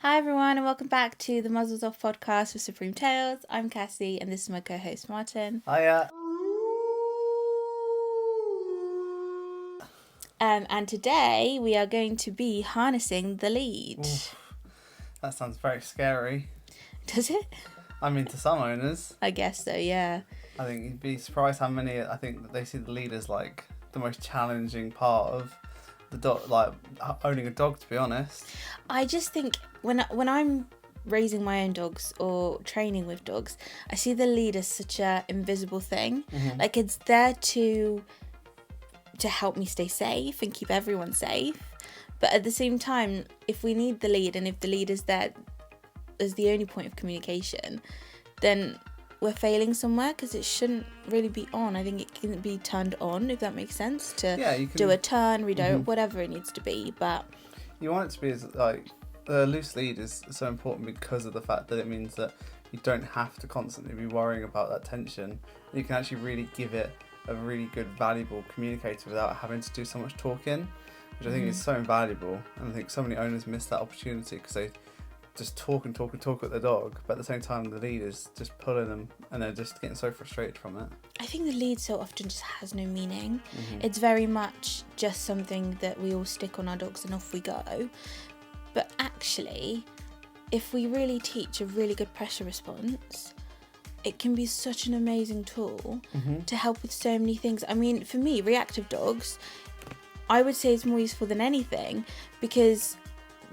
Hi everyone, and welcome back to the Muzzles Off podcast with Supreme Tales. I'm Cassie, and this is my co-host Martin. Hiya. And today we are going to be harnessing the lead. Oof, that sounds very scary. Does it? I mean, to some owners. I guess so, yeah. I think you'd be surprised how many, I think that they see the lead as like the most challenging part of the dog, like owning a dog, to be honest. I just think when I'm raising my own dogs or training with dogs, I see the lead as such a invisible thing. Mm-hmm. Like it's there to help me stay safe and keep everyone safe. But at the same time, if we need the lead and if the lead is there as the only point of communication, then we're failing somewhere because it shouldn't really be on. I think it can be turned on, if that makes sense, to you can do a turn, redirect, whatever it needs to be. But you want it to be as like the loose lead is so important because of the fact that it means that you don't have to constantly be worrying about that tension. You can actually really give it a really good, valuable communicator without having to do so much talking, which I think is so invaluable. And I think so many owners miss that opportunity because they just talk at the dog, but at the same time the lead is just pulling them and they're just getting so frustrated from it. I think the lead so often just has no meaning. It's very much just something that we all stick on our dogs and off we go. But actually, if we really teach a really good pressure response, it can be such an amazing tool to help with so many things. I mean, for me, reactive dogs, I would say it's more useful than anything because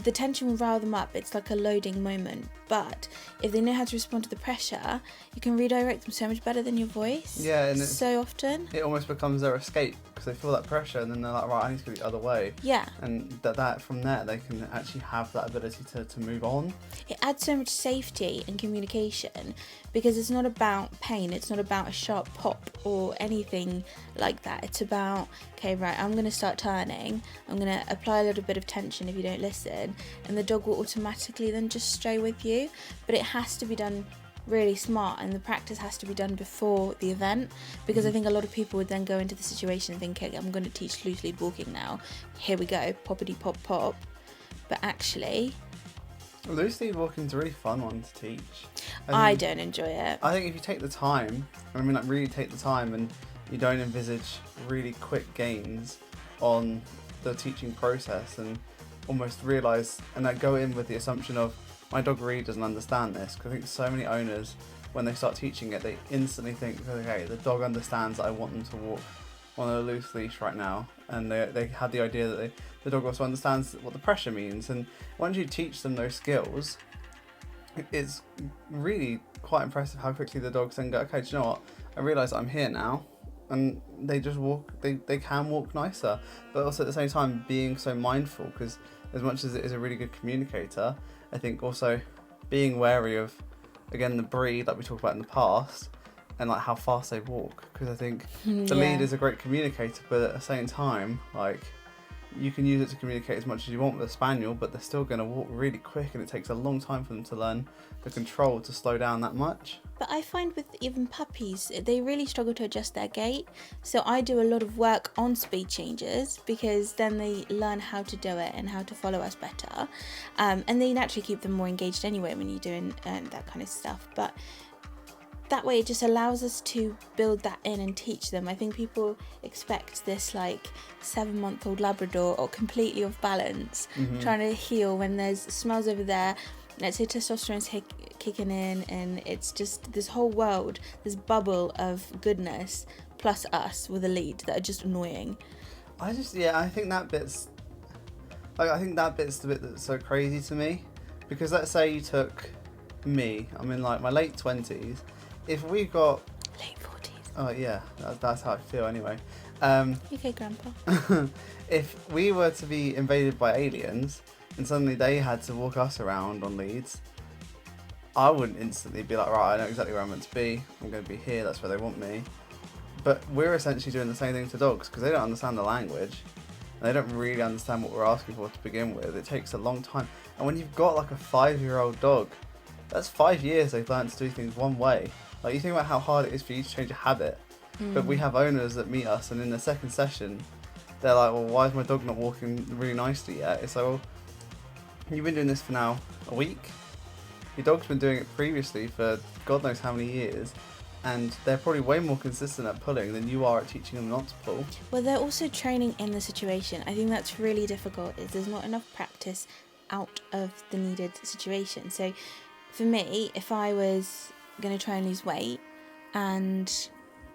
the tension will rile them up. It's like a loading moment. But if they know how to respond to the pressure, you can redirect them so much better than your voice. Yeah, and so often. It almost becomes their escape because they feel that pressure and then they're like, right, I need to go the other way. Yeah. And that from there they can actually have that ability to move on. It adds so much safety and communication because it's not about pain. It's not about a sharp pop or anything like that. It's about, okay, right, I'm going to start turning. I'm going to apply a little bit of tension if you don't listen. And the dog will automatically then just stray with you. But it has to be done really smart and the practice has to be done before the event because I think a lot of people would then go into the situation thinking, I'm going to teach loose lead walking now. Here we go, poppity pop pop. But actually... Loose lead walking is a really fun one to teach. I don't enjoy it. I think if you take the time, really take the time and you don't envisage really quick gains on the teaching process and almost realise and like go in with the assumption of my dog really doesn't understand this, because I think so many owners when they start teaching it they instantly think, okay, the dog understands that I want them to walk on a loose leash right now, and they have the idea that the dog also understands what the pressure means. And once you teach them those skills, it's really quite impressive how quickly the dogs then go, okay, do you know what, I realise I'm here now, and they just walk, they can walk nicer, but also at the same time being so mindful, because as much as it is a really good communicator, I think also being wary of, again, the breed like we talked about in the past, and like how fast they walk, because I think the lead is a great communicator, but at the same time, like, you can use it to communicate as much as you want with a spaniel, but they're still going to walk really quick, and it takes a long time for them to learn the control to slow down that much. But I find with even puppies, they really struggle to adjust their gait. So I do a lot of work on speed changes because then they learn how to do it and how to follow us better. And they naturally keep them more engaged anyway when you're doing that kind of stuff. But that way it just allows us to build that in and teach them. I think people expect this like 7-month-old Labrador or completely off balance, trying to heel when there's smells over there. Let's say testosterone's kicking in and it's just this whole world, this bubble of goodness plus us with a lead that are just annoying. I think that bit's the bit that's so crazy to me, because let's say you took me, I'm in like my late 20s, if we got late 40s. Oh yeah, that's how I feel anyway. Okay, Grandpa. If we were to be invaded by aliens and suddenly they had to walk us around on leads, I wouldn't instantly be like, right, I know exactly where I'm meant to be, I'm going to be here, that's where they want me. But we're essentially doing the same thing to dogs, because they don't understand the language and they don't really understand what we're asking for to begin with. It takes a long time, and when you've got like a 5-year-old dog, that's 5 years they've learned to do things one way. Like, you think about how hard it is for you to change a habit, but we have owners that meet us and in the second session they're like, well, why is my dog not walking really nicely yet? It's like, well, you've been doing this for now a a week. Your dog's been doing it previously for God knows how many years, and they're probably way more consistent at pulling than you are at teaching them not to pull. Well, they're also training in the situation. I think that's really difficult, is there's not enough practice out of the needed situation. So for me, if I was going to try and lose weight, and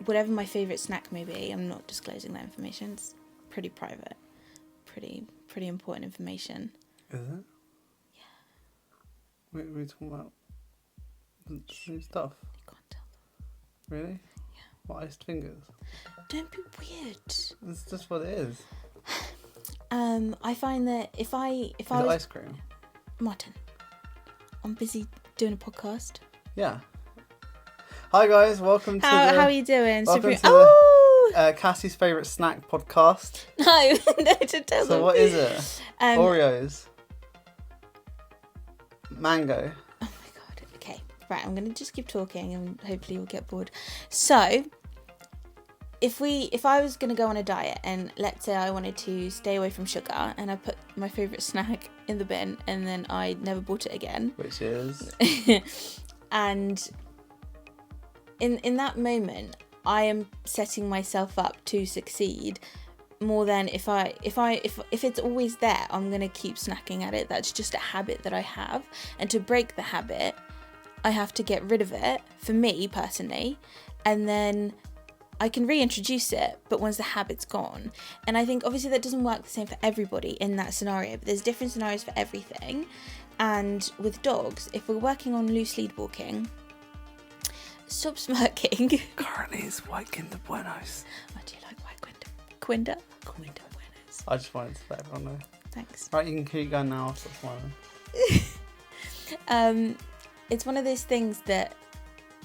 whatever my favourite snack may be, I'm not disclosing that information, it's pretty private, pretty important information. Is it? Yeah. What are we talking about? New stuff? You can't tell them. Really? Yeah. What, iced fingers? Don't be weird. It's just what it is. I find that if I Is it was... ice cream? Martin, I'm busy doing a podcast. Yeah. Hi guys, welcome to How are you doing? welcome Super... to Cassie's favourite snack podcast. No, no, to tell them. So what is it? Oreos. Mango. Oh my god. Okay, right. I'm gonna just keep talking, and hopefully you'll get bored. So, if I was gonna go on a diet, and let's say I wanted to stay away from sugar, and I put my favourite snack in the bin, and then I never bought it again. Which is? And in that moment, I am setting myself up to succeed more than if it's always there, I'm gonna keep snacking at it. That's just a habit that I have, and to break the habit, I have to get rid of it, for me personally, and then I can reintroduce it, but once the habit's gone. And I think obviously that doesn't work the same for everybody in that scenario, but there's different scenarios for everything. And with dogs, if we're working on loose lead walking, stop smirking. Currently it's White Kinder Buenos. I do like white Kinder Buenos. I just wanted to let everyone know. Thanks. Right, you can keep going now. I'll stop smiling. It's one of those things that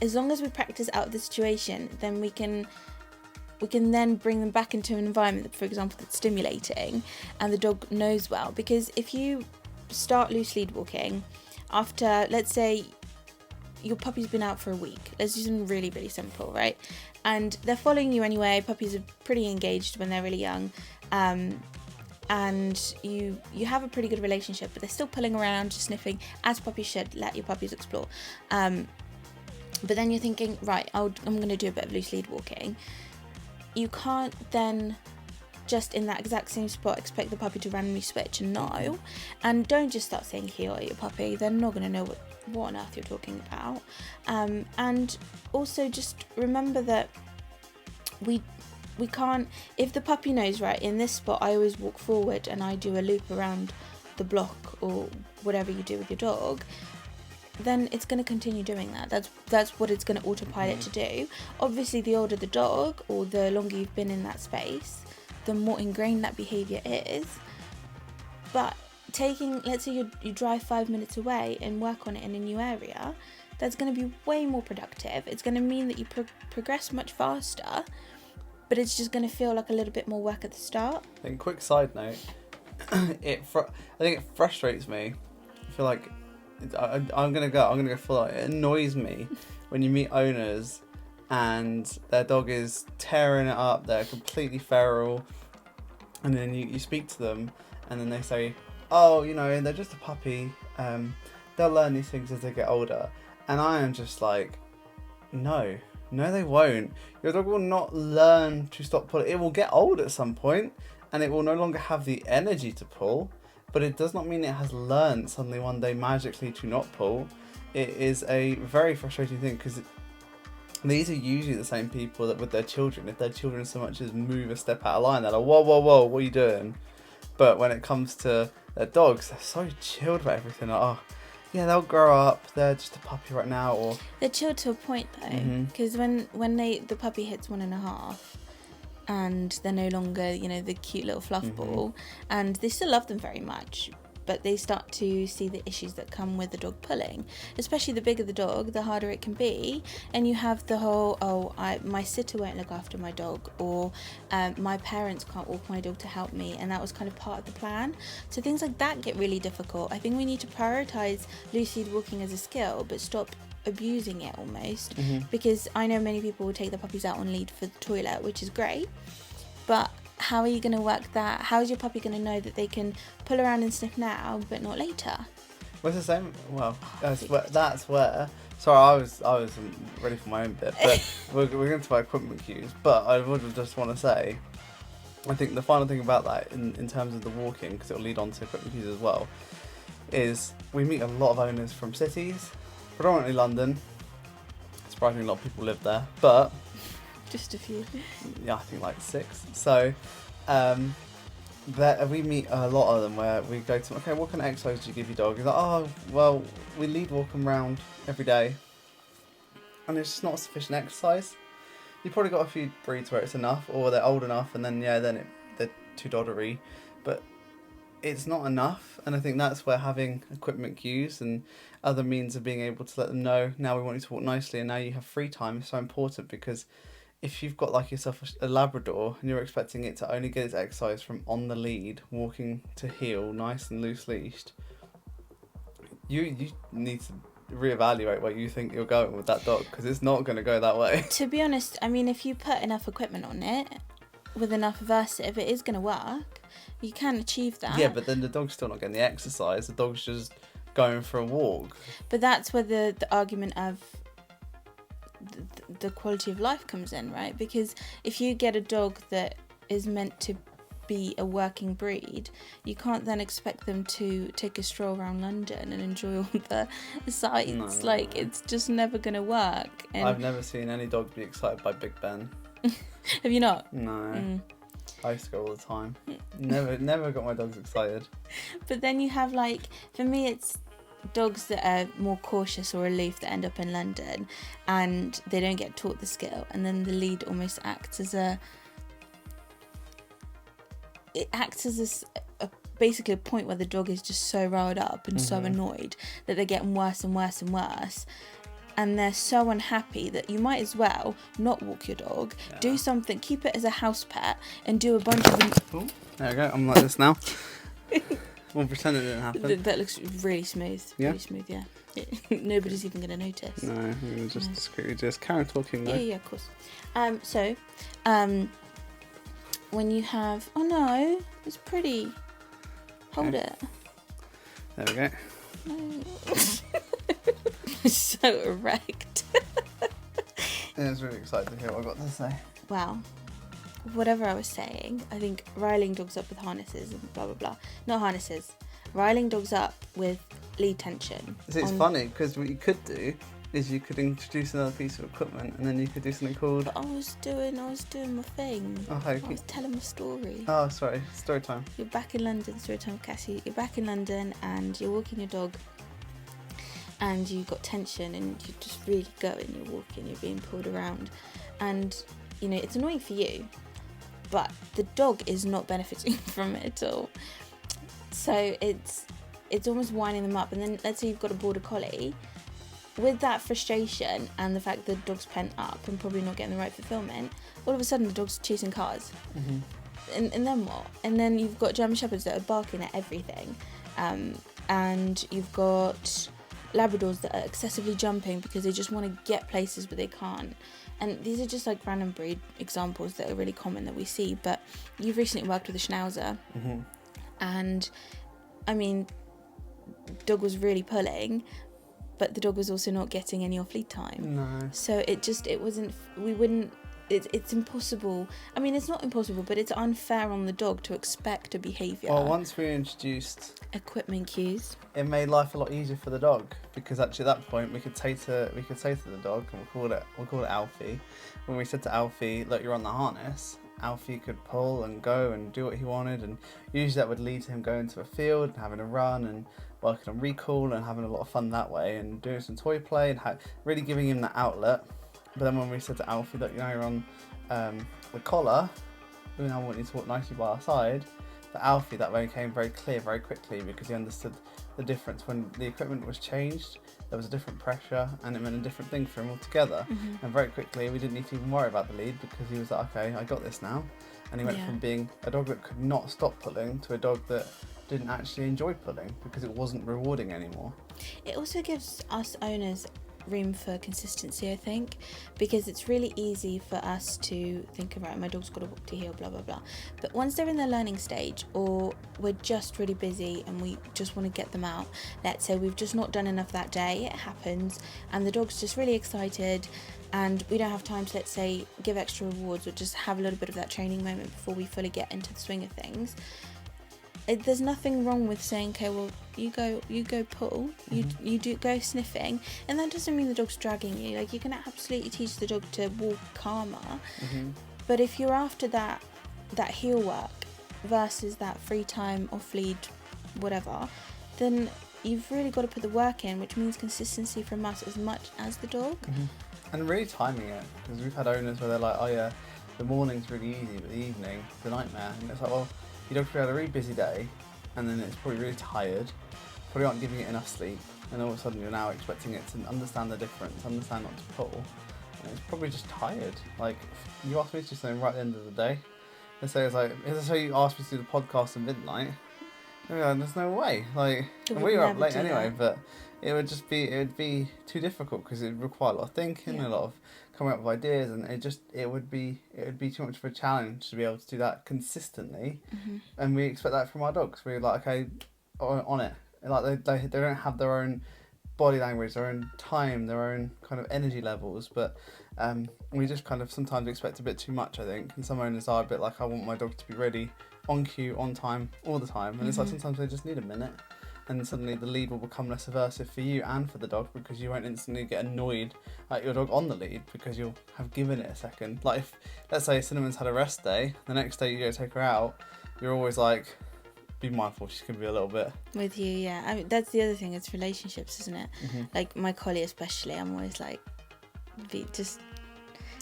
as long as we practice out of the situation, then we can then bring them back into an environment that, for example, that's stimulating and the dog knows well. Because if you start loose lead walking after, let's say, your puppy's been out for a week. Let's do something really, really simple, right? And they're following you anyway. Puppies are pretty engaged when they're really young. And you have a pretty good relationship, but they're still pulling around, just sniffing, as puppies should. Let your puppies explore. But then you're thinking, right, I'm going to do a bit of loose lead walking. You can't then just in that exact same spot expect the puppy to randomly switch and no. And don't just start saying heel at your puppy. They're not going to know what on earth you're talking about. And also just remember that we can't, if the puppy knows, right, in this spot I always walk forward and I do a loop around the block or whatever you do with your dog, then it's going to continue doing that. That's what it's going to autopilot to do. Obviously, the older the dog or the longer you've been in that space, the more ingrained that behaviour is. But let's say you drive 5 minutes away and work on it in a new area, that's going to be way more productive. It's going to mean that you progress much faster, but it's just going to feel like a little bit more work at the start. And quick side note, I think it frustrates me. I feel like I'm gonna go full on. It annoys me when you meet owners and their dog is tearing it up, they're completely feral, and then you speak to them and then they say, oh, they're just a puppy, they'll learn these things as they get older. And I am just like, no they won't. Your dog will not learn to stop pulling. It will get old at some point and it will no longer have the energy to pull, but it does not mean it has learned suddenly one day magically to not pull. It is a very frustrating thing because these are usually the same people that with their children, if their children so much as move a step out of line, they're like, whoa, what are you doing? But when it comes to their dogs, they're so chilled about everything. Like, oh, yeah, they'll grow up. They're just a puppy right now. Or they're chilled to a point though, because when the puppy hits 1.5, and they're no longer, the cute little fluff ball, and they still love them very much, but they start to see the issues that come with the dog pulling. Especially the bigger the dog, the harder it can be, and you have the whole, my sitter won't look after my dog, or my parents can't walk my dog to help me, and that was kind of part of the plan. So things like that get really difficult. I think we need to prioritise loose lead walking as a skill, but stop abusing it almost, because I know many people will take their puppies out on lead for the toilet, which is great, but how are you going to work that? How is your puppy going to know that they can pull around and sniff now but not later? Was the same? Well, that's where. Sorry, I was ready for my own bit, but we're going to my equipment cues. But I would just want to say, I think the final thing about that, in terms of the walking, because it'll lead on to equipment cues as well, is we meet a lot of owners from cities, predominantly London. Surprisingly, a lot of people live there, but just a few. Yeah, I think like 6. So, we meet a lot of them where we go to, okay, what kind of exercise do you give your dog? He's like, oh, well, we lead walk them around every day, and it's just not sufficient exercise. You've probably got a few breeds where it's enough, or they're old enough, and then they're too doddery, but it's not enough. And I think that's where having equipment cues and other means of being able to let them know, now we want you to walk nicely, and now you have free time, is so important. Because if you've got like yourself a Labrador and you're expecting it to only get its exercise from on the lead, walking to heel, nice and loose leashed, you need to reevaluate where you think you're going with that dog, because it's not going to go that way. To be honest, I mean, if you put enough equipment on it with enough aversive, it is going to work. You can achieve that. Yeah, but then the dog's still not getting the exercise. The dog's just going for a walk. But that's where the argument of the quality of life comes in, right? Because if you get a dog that is meant to be a working breed, you can't then expect them to take a stroll around London and enjoy all the sights. No. It's just never going to work. And I've never seen any dog be excited by Big Ben. Have you not? No. I used to go all the time. Never got my dogs excited. But then you have, for me, it's dogs that are more cautious or aloof that end up in London, and they don't get taught the skill, and then the lead almost acts as basically a point where the dog is just so riled up and so annoyed that they're getting worse and worse and worse, and they're so unhappy that you might as well not walk your dog, do something, keep it as a house pet, and do a bunch of... Ooh, there we go, I'm like this now. We'll pretend it didn't happen. That looks really smooth. Yeah? Really smooth, yeah. Nobody's even going to notice. No, I'm going to just discreetly just carry on talking though. Yeah, of course. So, when you have... Oh no, it's pretty. Hold it. There we go. No. So erect. Yeah, I was really excited to hear what I got to say. Wow. Whatever I was saying, I think riling dogs up with harnesses and blah blah blah. Not harnesses. Riling dogs up with lead tension. It's funny because what you could do is you could introduce another piece of equipment, and then you could do something called... But I was doing my thing. Oh, I was telling my story. Oh, sorry. Story time. You're back in London. Story time, Cassie. You're back in London and you're walking your dog, and you've got tension, and you're just really going. You're walking. You're being pulled around, and it's annoying for you, but the dog is not benefiting from it at all. So it's almost winding them up. And then let's say you've got a border collie. With that frustration and the fact that the dog's pent up and probably not getting the right fulfillment, all of a sudden the dog's chasing cars. And then what? And then you've got German Shepherds that are barking at everything. And you've got Labradors that are excessively jumping because they just want to get places but they can't. And these are just random breed examples that are really common that we see. But you've recently worked with a Schnauzer. And, I mean, dog was really pulling, but the dog was also not getting any off-lead time. No. So it's impossible. I mean, it's not impossible, but it's unfair on the dog to expect a behaviour. Well, once we introduced equipment cues, it made life a lot easier for the dog, because actually at that point we could say to the dog, and we'll call it Alfie. When we said to Alfie, look, you're on the harness, Alfie could pull and go and do what he wanted, and usually that would lead to him going to a field and having a run and working on recall and having a lot of fun that way, and doing some toy play and really giving him that outlet. But then when we said to Alfie that you're on the collar, we now want you to walk nicely by our side, for Alfie that became very clear very quickly, because he understood the difference. When the equipment was changed, there was a different pressure and it meant a different thing for him altogether. And very quickly we didn't need to even worry about the lead, because he was like, okay, I got this now. And he went from being a dog that could not stop pulling to a dog that didn't actually enjoy pulling because it wasn't rewarding anymore. It also gives us owners room for consistency, I think, because it's really easy for us to think, right, my dog's got to walk to heel, blah blah blah, but once they're in their learning stage, or we're just really busy and we just want to get them out, let's say we've just not done enough that day, it happens, and the dog's just really excited and we don't have time to, let's say, give extra rewards or just have a little bit of that training moment before we fully get into the swing of things. There's nothing wrong with saying, okay, well, you go pull, you do go sniffing, and that doesn't mean the dog's dragging you. Like, you can absolutely teach the dog to walk calmer, but if you're after that heel work versus that free time, off lead, whatever, then you've really got to put the work in, which means consistency from us as much as the dog. And really timing it, because we've had owners where they're like, oh yeah, the morning's really easy, but the evening, the nightmare. And it's like, well, your dog's probably had a really busy day, and then it's probably really tired, probably aren't giving it enough sleep, and all of a sudden you're now expecting it to understand the difference, understand not to pull, and it's probably just tired. Like, you asked me to do something right at the end of the day. Let's say it's like, so you asked me to do the podcast at midnight. There's no way. Like, we were up late anyway, but it would be too difficult because it would require a lot of thinking, a lot of coming up with ideas, and it would be too much of a challenge to be able to do that consistently. And we expect that from our dogs. We're like, okay, on it. Like they don't have their own body language, their own time, their own kind of energy levels, but we just kind of sometimes expect a bit too much, I think. And some owners are a bit like, I want my dog to be ready on cue, on time, all the time, and it's like sometimes they just need a minute, and suddenly the lead will become less aversive for you and for the dog, because you won't instantly get annoyed at your dog on the lead because you'll have given it a second. Like, if, let's say Cinnamon's had a rest day, the next day you go take her out, you're always like, be mindful, she's going to be a little bit with you. Yeah, I mean, that's the other thing, it's relationships, isn't it? Like my collie especially, I'm always like,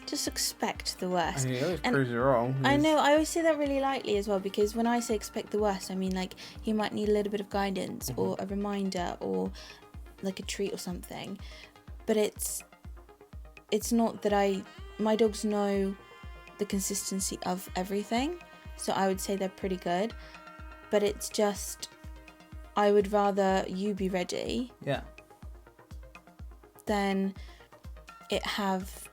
just expect the worst. And he always proves you wrong. I know, I always say that really lightly as well, because when I say expect the worst, I mean like he might need a little bit of guidance or a reminder or like a treat or something, but it's not that my dogs know the consistency of everything, so I would say they're pretty good, but it's just, I would rather you be ready than it have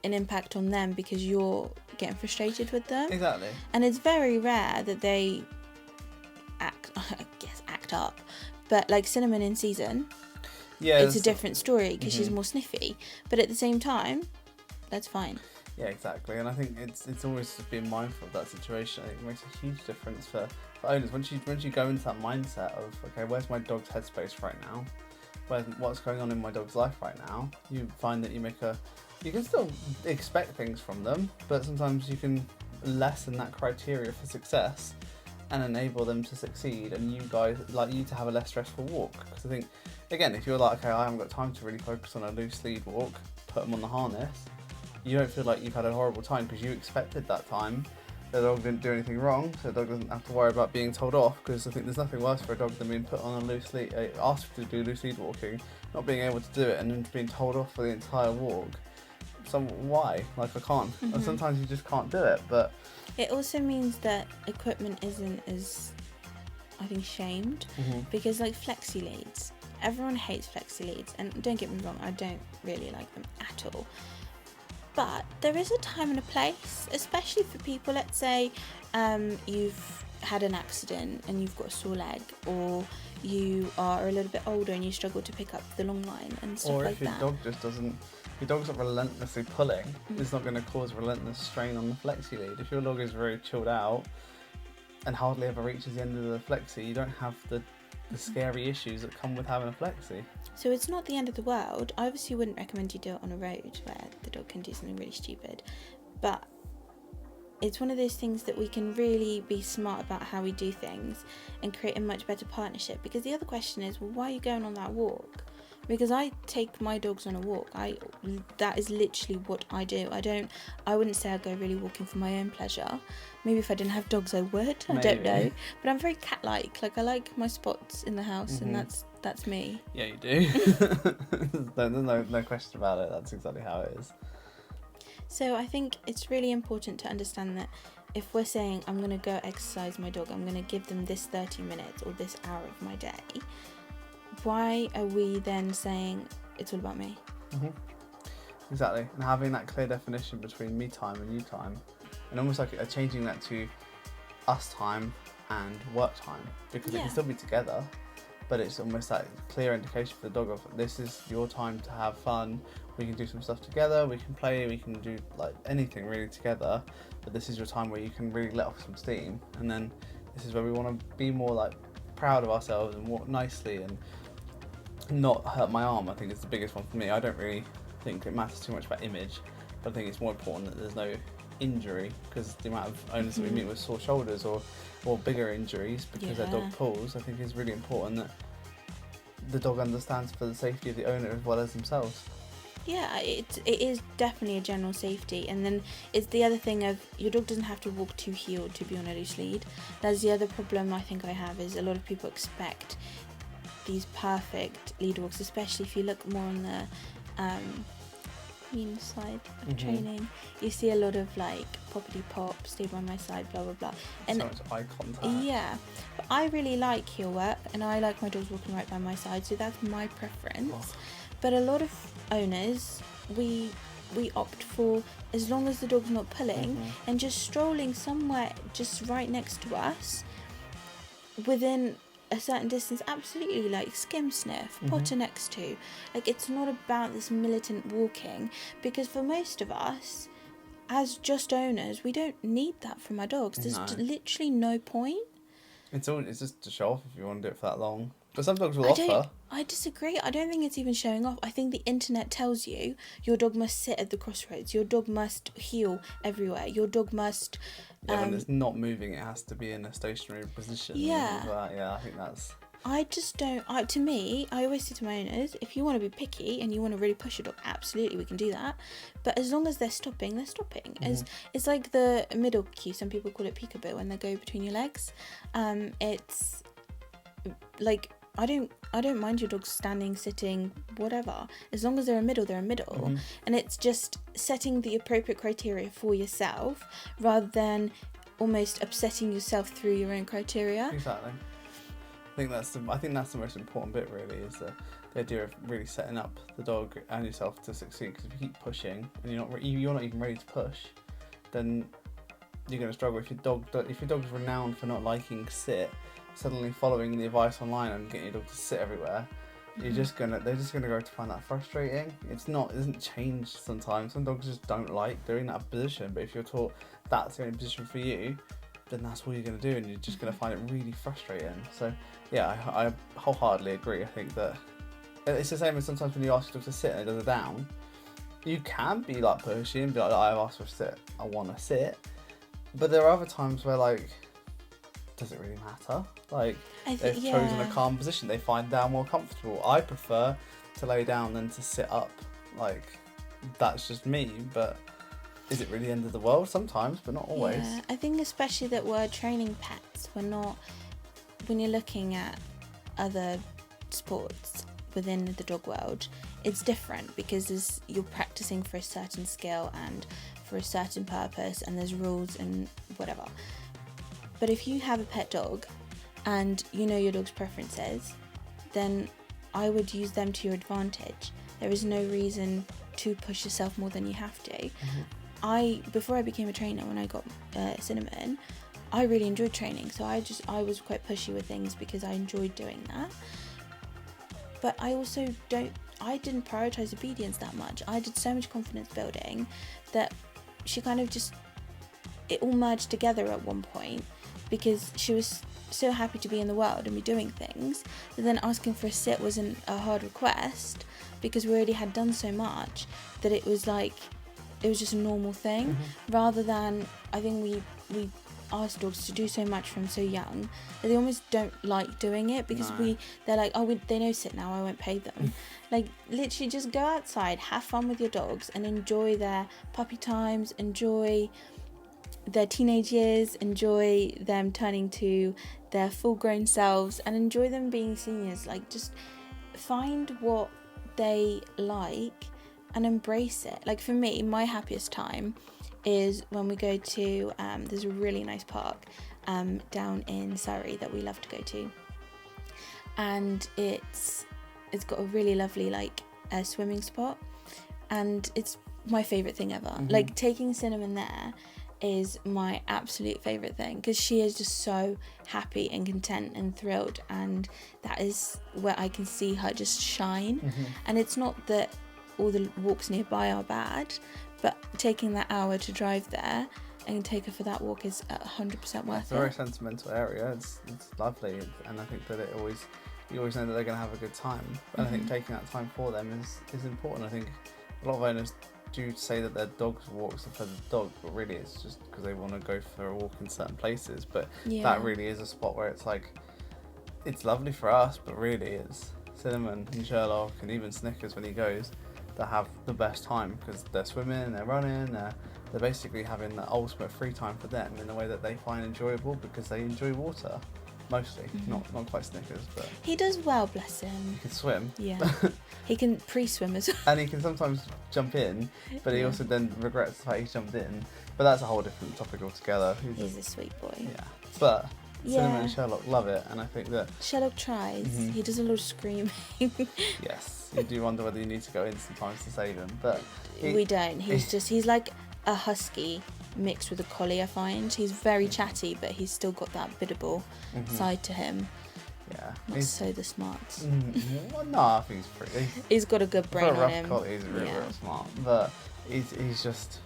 an impact on them because you're getting frustrated with them. Exactly. And it's very rare that they act up, but like Cinnamon in season, it's a different story because she's more sniffy, but at the same time, that's fine. Yeah, exactly. And I think it's always just being mindful of that situation. I think it makes a huge difference for owners. Once you go into that mindset of, okay, where's my dog's headspace right now? What's going on in my dog's life right now? You find that you can still expect things from them, but sometimes you can lessen that criteria for success and enable them to succeed, and you guys, like you, to have a less stressful walk. Because I think, again, if you're like, okay, I haven't got time to really focus on a loose lead walk, put them on the harness, you don't feel like you've had a horrible time because you expected that time. The dog didn't do anything wrong, so the dog doesn't have to worry about being told off, because I think there's nothing worse for a dog than being put on a loose lead, asked to do loose lead walking, not being able to do it, and then being told off for the entire walk. So why? Like, I can't. And sometimes you just can't do it, but it also means that equipment isn't as, I think, shamed, because like flexi leads, everyone hates flexi leads, and don't get me wrong, I don't really like them at all. But there is a time and a place, especially for people, let's say you've had an accident and you've got a sore leg, or you are a little bit older and you struggle to pick up the long line and stuff like that. Or if your dog just doesn't, your dog's not relentlessly pulling, it's not going to cause relentless strain on the flexi lead. If your dog is very chilled out and hardly ever reaches the end of the flexi, you don't have the scary issues that come with having a flexi. So it's not the end of the world. I obviously wouldn't recommend you do it on a road where the dog can do something really stupid, but it's one of those things that we can really be smart about how we do things and create a much better partnership. Because the other question is, well, why are you going on that walk? Because I take my dogs on a walk. That is literally what I do. I wouldn't say I go really walking for my own pleasure. Maybe if I didn't have dogs I would. I don't know. But I'm very cat-like. Like, I like my spots in the house, and that's me. Yeah, you do. There's no question about it. That's exactly how it is. So I think it's really important to understand that if we're saying, I'm going to go exercise my dog, I'm going to give them this 30 minutes or this hour of my day, why are we then saying it's all about me? Exactly, and having that clear definition between me time and you time, and almost like changing that to us time and work time, because they Yeah. can still be together, but it's almost that clear indication for the dog of this is your time to have fun. We can do some stuff together, we can play, we can do like anything really together, but this is your time where you can really let off some steam, and then this is where we want to be more like proud of ourselves and walk nicely and not hurt my arm. I think it's the biggest one for me. I don't really think it matters too much about image, but I think it's more important that there's no injury, because the amount of owners that we meet with sore shoulders or bigger injuries because their dog pulls, I think is really important that the dog understands for the safety of the owner as well as themselves. Yeah, it is definitely a general safety, and then it's the other thing of your dog doesn't have to walk too heeled to be on a loose lead. That's the other problem I think I have, is a lot of people expect these perfect lead walks, especially if you look more on the mean side of training. You see a lot of like poppity pop, stay by my side, blah blah blah, and so much eye contact. yeah, but I really like heel work, and I like my dogs walking right by my side, so that's my preference. But a lot of owners, we opt for, as long as the dog's not pulling and just strolling somewhere just right next to us within a certain distance, absolutely, like skim sniff, potter next to. Like, it's not about this militant walking, because for most of us, as just owners, we don't need that from our dogs. There's literally no point. It's just to show off if you want to do it for that long. But some dogs will offer. I disagree. I don't think it's even showing off. I think the internet tells you your dog must sit at the crossroads. Your dog must heel everywhere. Your dog must... when it's not moving, it has to be in a stationary position. Yeah. I think that's... I just don't... to me, I always say to my owners, if you want to be picky and you want to really push your dog, absolutely, we can do that. But as long as they're stopping, they're stopping. It's like the middle cue. Some people call it peekaboo, when they go between your legs. It's like... I don't mind your dog standing, sitting, whatever. As long as they're a middle, they're a middle. And it's just setting the appropriate criteria for yourself, rather than almost upsetting yourself through your own criteria. Exactly. I think that's the most important bit, really, is the idea of really setting up the dog and yourself to succeed. Because if you keep pushing and you're not even ready to push, then you're going to struggle. If your dog's renowned for not liking sit, suddenly following the advice online and getting your dog to sit everywhere, they're just gonna go to find that frustrating. It doesn't change sometimes. Some dogs just don't like doing that position, but if you're taught that's the only position for you, then that's all you're gonna do, and you're just gonna find it really frustrating. So yeah, I wholeheartedly agree. I think that it's the same as sometimes when you ask your dog to sit and it does a down, you can be like pushy and be like, I've asked for a sit, I want to sit. But there are other times where, like, does it really matter? Like, they've chosen a calm position. They find down more comfortable. I prefer to lay down than to sit up. Like, that's just me. But is it really the end of the world? Sometimes, but not always. Yeah, I think especially that we're training pets. We're not... When you're looking at other sports within the dog world, it's different, because you're practicing for a certain skill and for a certain purpose, and there's rules and whatever. But if you have a pet dog and you know your dog's preferences, then I would use them to your advantage. There is no reason to push yourself more than you have to. Before I became a trainer, when I got Cinnamon, I really enjoyed training, so I was quite pushy with things because I enjoyed doing that. But I didn't prioritize obedience that much. I did so much confidence building that she kind of it all merged together at one point, because she was so happy to be in the world and be doing things, that then asking for a sit wasn't a hard request, because we already had done so much that it was just a normal thing. Rather than, I think we ask dogs to do so much from so young that they almost don't like doing it, because they're like, they know sit now, I won't pay them. Like, literally just go outside, have fun with your dogs, and enjoy their puppy times, enjoy their teenage years, enjoy them turning to their full-grown selves, and enjoy them being seniors. Like, just find what they like and embrace it. Like, for me, my happiest time is when we go to there's a really nice park down in Surrey that we love to go to, and it's got a really lovely swimming spot, and it's my favourite thing ever. Like, taking Cinnamon there is my absolute favourite thing, because she is just so happy and content and thrilled, and that is where I can see her just shine. And it's not that all the walks nearby are bad, but taking that hour to drive there and take her for that walk is 100% worth it. It's a very sentimental area. It's lovely, and I think that you always know that they're going to have a good time. And I think taking that time for them is important. I think a lot of owners do say that their dogs' walks are for the dog, but really it's just because they want to go for a walk in certain places. But that really is a spot where it's like, it's lovely for us, but really it's Cinnamon and Sherlock and even Snickers when he goes that have the best time, because they're swimming, they're running, they're basically having the ultimate free time for them in a way that they find enjoyable, because they enjoy water mostly. Not quite Snickers, but he does well, bless him. he can swim. Yeah. He can pre-swim as well. And he can sometimes jump in, but he also then regrets the fact he jumped in. But that's a whole different topic altogether. He's a sweet boy. Yeah. But Cinnamon and Sherlock love it, and I think that Sherlock tries. He does a lot of screaming. yes, you do wonder whether you need to go in sometimes to save him, but we don't. He's like a husky mixed with a collie, I find. He's very chatty, but he's still got that biddable side to him. Yeah. Not so the smarts. Well, no, I think he's pretty. He's got a good brain for a on him. rough collie, he's really, really smart. But he's just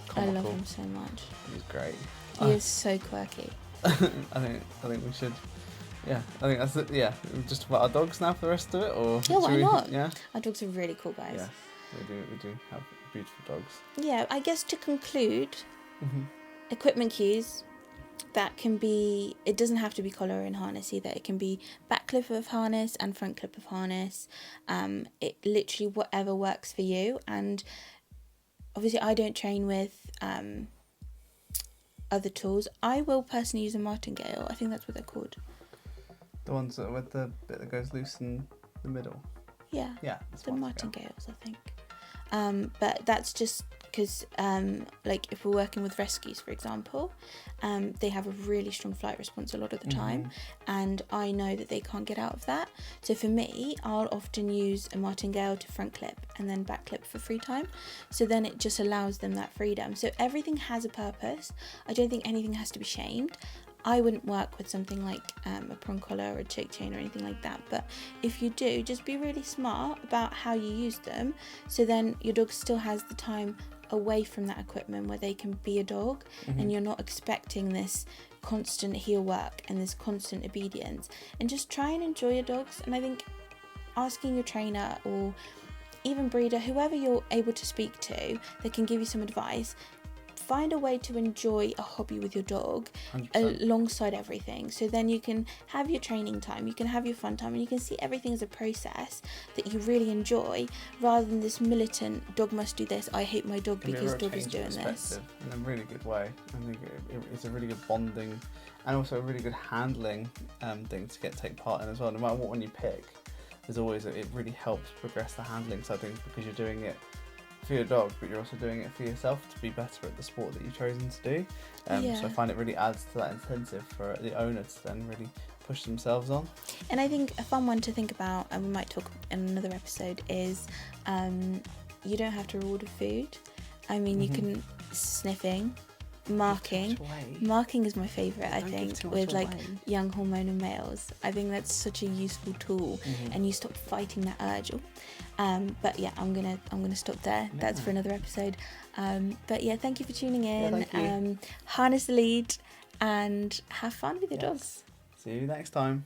comical. I love him so much. He's great. He is so quirky. I think we should. Yeah, I think that's it. Yeah, just about our dogs now for the rest of it, or yeah, why not? Yeah, our dogs are really cool, guys. Yeah, we do have beautiful dogs. Yeah, I guess to conclude, equipment cues. That can be, it doesn't have to be collar and harness either. It can be back clip of harness and front clip of harness. It literally whatever works for you. And obviously I don't train with other tools. I will personally use a martingale. I think that's what they're called. The ones that with the bit that goes loose in the middle. Yeah. Yeah. The martingales, I think. But that's just because, like, if we're working with rescues, for example, they have a really strong flight response a lot of the time, and I know that they can't get out of that. So for me, I'll often use a martingale to front clip and then back clip for free time. So then it just allows them that freedom. So everything has a purpose. I don't think anything has to be shamed. I wouldn't work with something like a prong collar or a choke chain or anything like that, but if you do, just be really smart about how you use them, so then your dog still has the time away from that equipment where they can be a dog, and you're not expecting this constant heel work and this constant obedience, and just try and enjoy your dogs. And I think asking your trainer or even breeder, whoever you're able to speak to that can give you some advice, find a way to enjoy a hobby with your dog 100%. Alongside everything. So then you can have your training time, you can have your fun time, and you can see everything as a process that you really enjoy, rather than this militant dog must do this, I hate my dog because dog is doing this. In a really good way. I think it's a really good bonding and also a really good handling thing to take part in as well. No matter what one you pick, there's always it really helps progress the handling side of things, because you're doing it for your dog, but you're also doing it for yourself to be better at the sport that you've chosen to do. So I find it really adds to that incentive for the owner to then really push themselves on. And I think a fun one to think about, and we might talk in another episode, is you don't have to order food. I mean, you can sniffing, marking. Marking is my favourite, I think, with like young hormonal males. I think that's such a useful tool, and you stop fighting that urge. But yeah, I'm gonna stop there. Yeah. That's for another episode. But yeah, thank you for tuning in. Yeah, harness the lead and have fun with your dogs. See you next time.